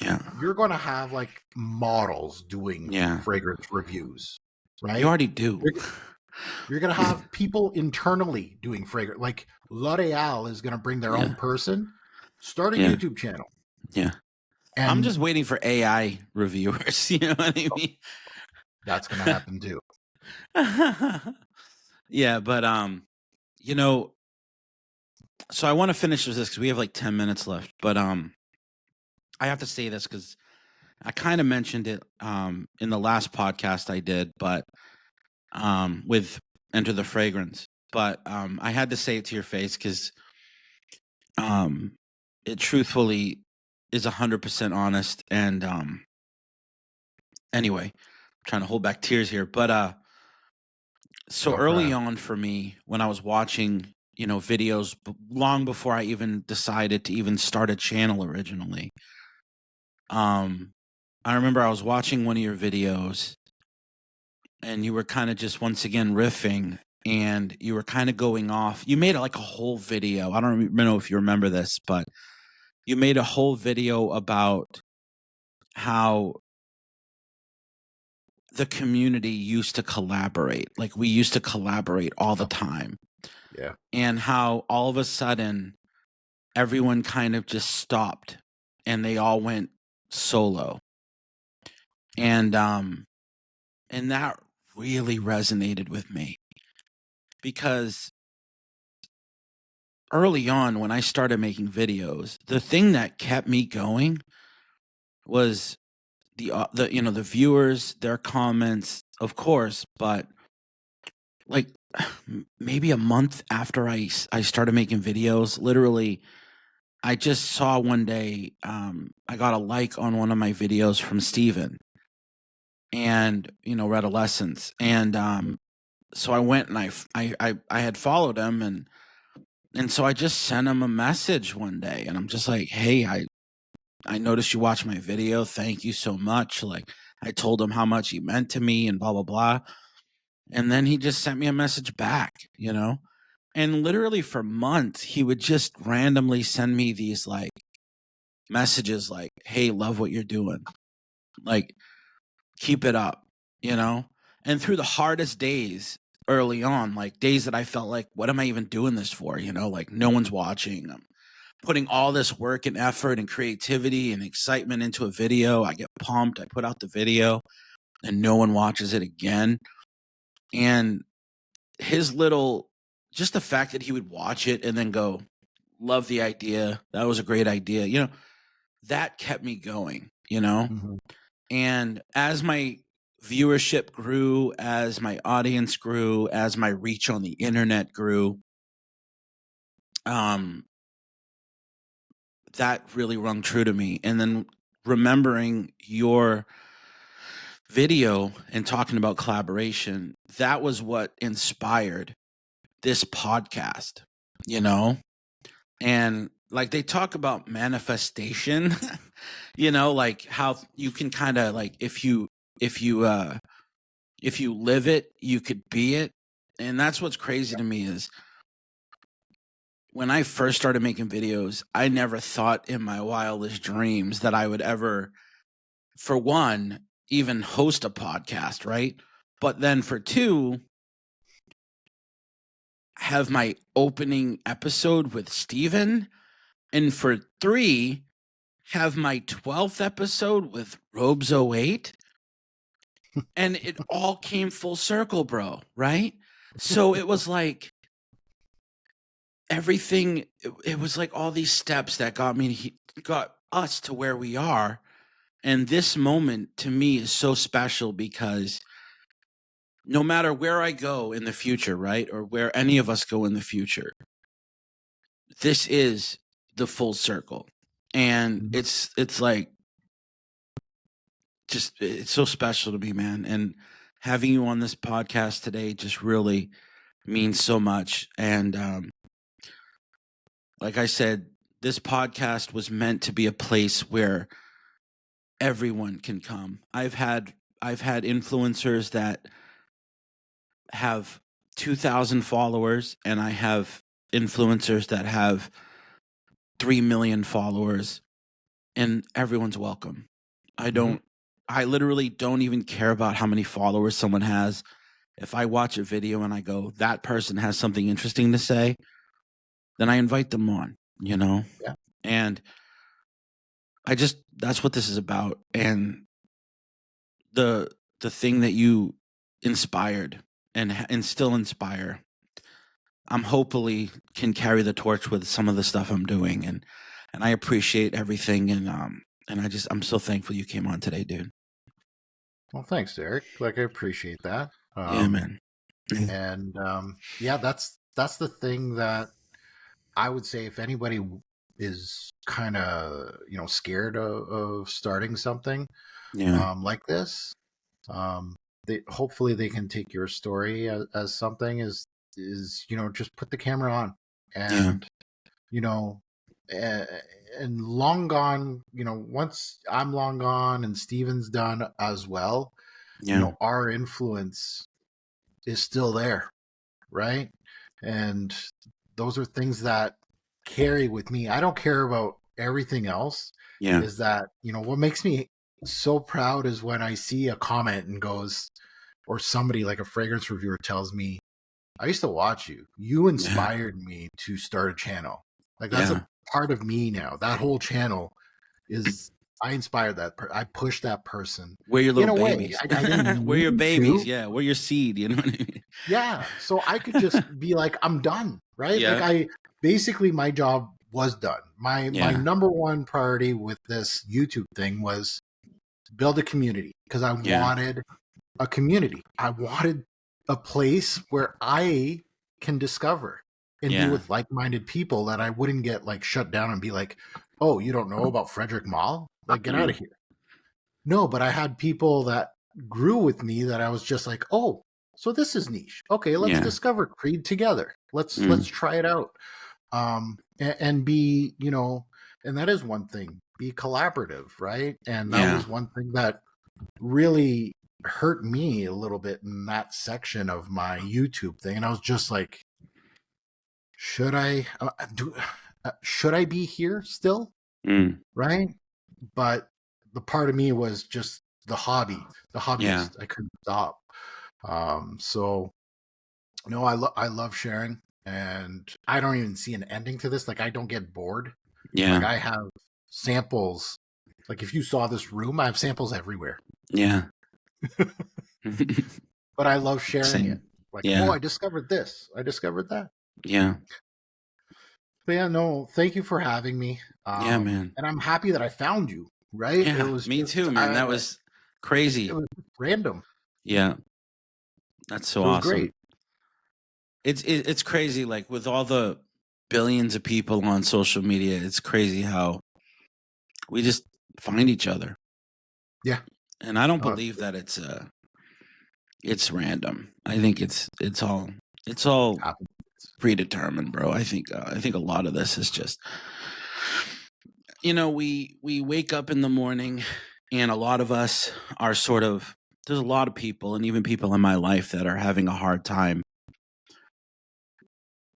Yeah. you're going to have like models doing Yeah. fragrance reviews, right? You already do. You're going to have people internally doing fragrance. Like L'Oreal is going to bring their Yeah. own person, start a Yeah. YouTube channel. Yeah. And I'm just waiting for AI reviewers. You know what I mean? that's going to happen too. Yeah, but so I want to finish with this because we have like 10 minutes left. But I have to say this because I kind of mentioned it in the last podcast I did, but with Enter the Fragrance. But I had to say it to your face because it truthfully is 100% honest. And anyway, I'm trying to hold back tears here. But so Don't early cry. on for me, when I was watching, videos long before I even decided to even start a channel originally, I remember I was watching one of your videos and you were kind of just once again riffing and you were kind of going off. You made like a whole video. I don't know if you remember this, but you made a whole video about how the community used to collaborate. Like we used to collaborate all the time. Yeah. And how all of a sudden everyone kind of just stopped and they all went solo. And that really resonated with me because early on when I started making videos, the thing that kept me going was the viewers, their comments, of course, but like maybe a month after I started making videos, literally I just saw one day I got a like on one of my videos from Steven and Redolessence, and so I went and I had followed him and so I just sent him a message one day and I'm just like, hey, I noticed you watched my video, thank you so much. Like I told him how much he meant to me and blah blah blah, and then he just sent me a message back, and literally for months he would just randomly send me these like messages like, hey, love what you're doing, like keep it up, and through the hardest days early on, like days that I felt like, what am I even doing this for, like no one's watching, I'm putting all this work and effort and creativity and excitement into a video, I get pumped, I put out the video and no one watches it again. And just the fact that he would watch it and then go, love the idea, that was a great idea, that kept me going, Mm-hmm. And as my viewership grew, as my audience grew, as my reach on the internet grew, that really rung true to me. And then remembering your video and talking about collaboration, that was what inspired this podcast, and like they talk about manifestation, like how you can kind of like if you live it, you could be it. And that's what's crazy to me is when I first started making videos, I never thought in my wildest dreams that I would ever, for one, even host a podcast, right? But then for two, have my opening episode with Steven. And for three, have my 12th episode with Robes08. And it all came full circle, bro, right? So it was like everything, it was like all these steps that got us to where we are. And this moment to me is so special because no matter where I go in the future, right, or where any of us go in the future, this is the full circle. And it's like, just, it's so special to me, man. And having you on this podcast today just really means so much. And like I said, this podcast was meant to be a place where everyone can come. I've had influencers that have 2,000 followers, and I have influencers that have 3 million followers, and everyone's welcome. I literally don't even care about how many followers someone has. If I watch a video and I go, that person has something interesting to say, then I invite them on, Yeah. And that's what this is about. And the thing that you inspired and still inspire, I'm hopefully can carry the torch with some of the stuff I'm doing, and I appreciate everything, and I'm so thankful you came on today, dude. Well, thanks, Derek. Like, I appreciate that. Yeah, man. And yeah, that's the thing that I would say, if anybody is kind of scared of starting something like this, hopefully they can take your story as something is just put the camera on, and and long gone, once I'm long gone and Steven's done as well, our influence is still there, right? And those are things that carry with me. I don't care about everything else. Is that, what makes me so proud is when I see a comment and goes, or somebody like a fragrance reviewer tells me, I used to watch you. You inspired me to start a channel. Like, that's a part of me now. That whole channel is, I inspired that. I pushed that person. We're your little babies. I didn't we're your babies. to. Yeah, we're your seed. You know what I mean? Yeah. So I could just be like, I'm done, right? Yeah. Like, basically my job was done. My number one priority with this YouTube thing was build a community, because I wanted a community. I wanted a place where I can discover and be with like-minded people, that I wouldn't get like shut down and be like, oh, you don't know about Frederick Mall? Like, get out of here. No, but I had people that grew with me that I was just like, oh, so this is niche. Okay, let's discover Creed together. Let's try it out. And be, and that is one thing, be collaborative, right? And that was one thing that really hurt me a little bit in that section of my YouTube thing. And I was just like, should I be here still? Right? But the part of me was just the hobbyist. I couldn't stop. So no, I love sharing, and I don't even see an ending to this. Like, I don't get bored. Like, I have samples. Like, if you saw this room, I have samples everywhere. But I love sharing it. Like, oh, I discovered this. I discovered that. But yeah, no, thank you for having me. Man. And I'm happy that I found you, right? Yeah, it was me too, man. That was crazy. It was random. Yeah. That's so it was awesome. Great. It's crazy, like, with all the billions of people on social media, it's crazy how we just find each other. Yeah. And I don't believe that it's random. I think it's all predetermined, bro. I think a lot of this is just, we wake up in the morning, and a lot of us are sort of, there's a lot of people, and even people in my life, that are having a hard time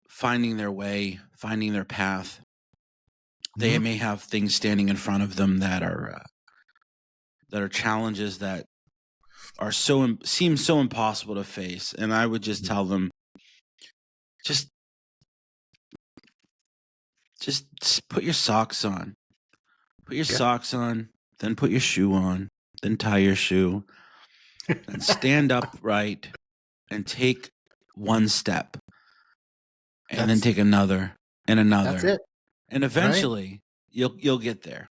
finding their way, finding their path. They may have things standing in front of them that are challenges that are seem so impossible to face. And I would just tell them, just put your socks on. Put your socks on, then put your shoe on, then tie your shoe, and stand upright and take one step. And then take another and another. That's it. And eventually you'll get there.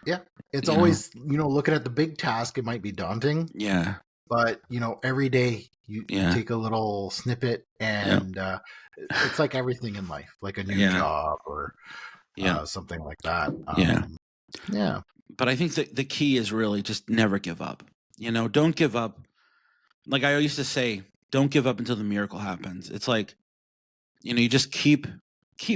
Yeah. It's You know? always, looking at the big task, it might be daunting, Yeah. but, every day you Yeah. take a little snippet and it's like everything in life, like a new job or something like that. Yeah. But I think that the key is really just never give up. Don't give up. Like I used to say, don't give up until the miracle happens. It's like, you just keep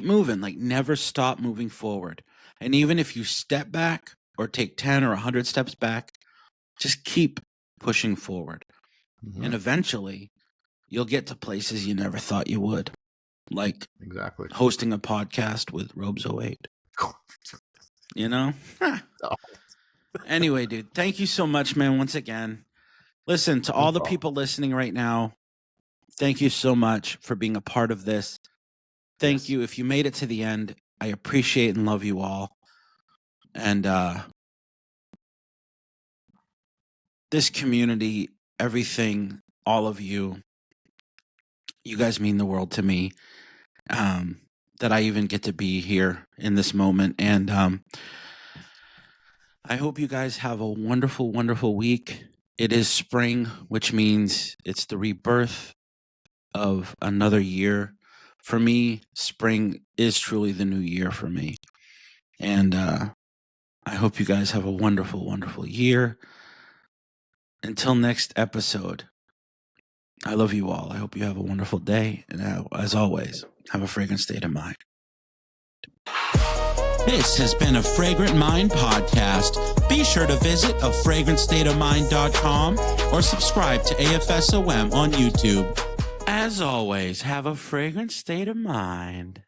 moving, like never stop moving forward. And even if you step back or take 10 or 100 steps back, just keep pushing forward. Mhm. And eventually you'll get to places you never thought you would. Like Exactly. hosting a podcast with Robes08. Oh. Anyway, dude, thank you so much, man, once again. Listen, to all the people listening right now, thank you so much for being a part of this. Thank you. If you made it to the end, I appreciate and love you all. And this community, everything, all of you guys mean the world to me. That I even get to be here in this moment. And I hope you guys have a wonderful, wonderful week. It is spring, which means it's the rebirth of another year. For me, spring is truly the new year for me. And I hope you guys have a wonderful, wonderful year. Until next episode, I love you all. I hope you have a wonderful day. And as always, have a fragrant state of mind. This has been a Fragrant Mind podcast. Be sure to visit afragrantstateofmind.com or subscribe to AFSOM on YouTube. As always, have a fragrant state of mind.